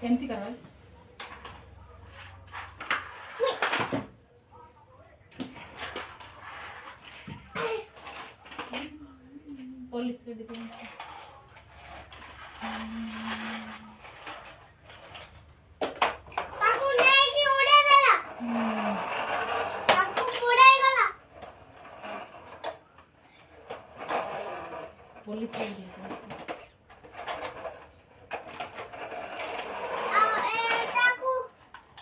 କେମିତି କର? ପୋଲିସ ଗାଡ଼ି ତାକୁ ନେଇକି ଉଡେଇ ଦେଲା। ତାକୁ ଉଡେଇ ଗଲା। ପୋଲିସ ଗାଡ଼ି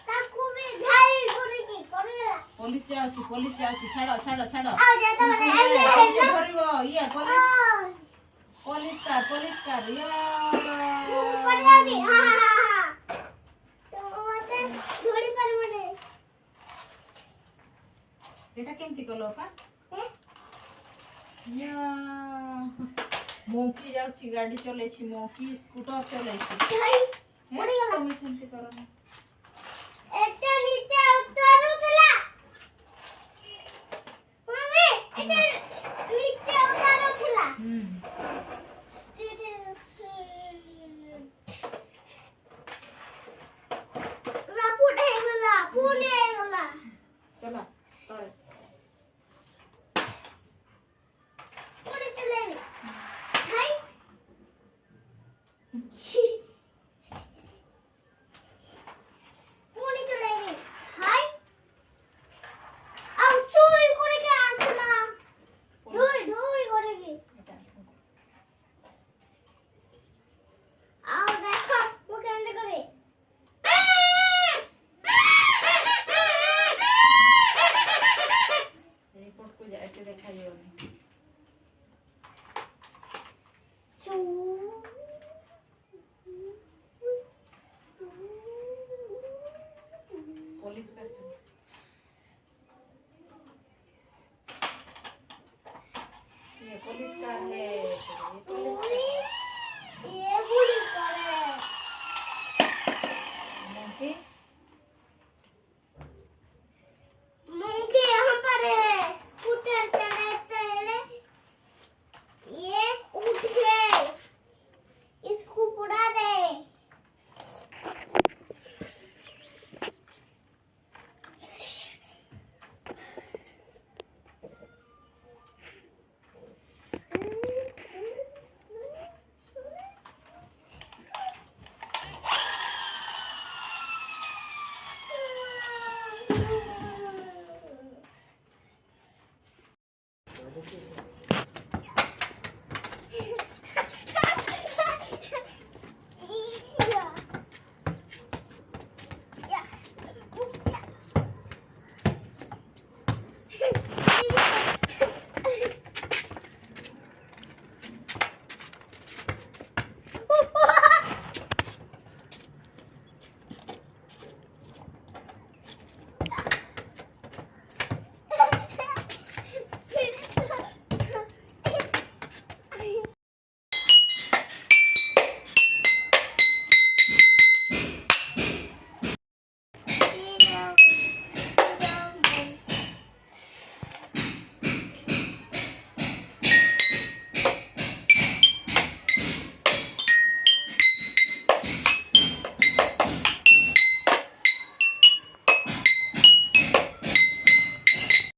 ତାକୁ ବି ଘାଇ କରିକି କରିଦେଲା। ପୋଲିସ ଯାଉଛି ଛାଡ଼ ଛାଡ଼ ଆଉ ଯେତେବେଳେ ଧରିବ ଇଏ ପୋଲିସ କାର ଇଏ ମୁଁ ପଡି ଯାଉଛି। ହା ହା ହା ତମ ମତେ ଧରି ପାରିବନି। এটা কেমতি কলো পা ମୁଁ କି ଯାଉଛି ଗାଡ଼ି ଚଲେଇଛି ମୁଁ କି ସ୍କୁଟର ଚଲେଇଛି ପଡି ଗଲା। ତମେ ସେମିତି କରନି। ଏଟା ନିଚେ ଉତରୁଥିଲା। ମମ୍ମି ଏଟା ନିଚେ ଉତରୁଥିଲା। ରାପୁଟ ହେଇଗଲା ପୁଣି ହେଇଗଲା। ଚଲା ତଳେ ପୁଣି ଚଲେଇବି। ହାଇ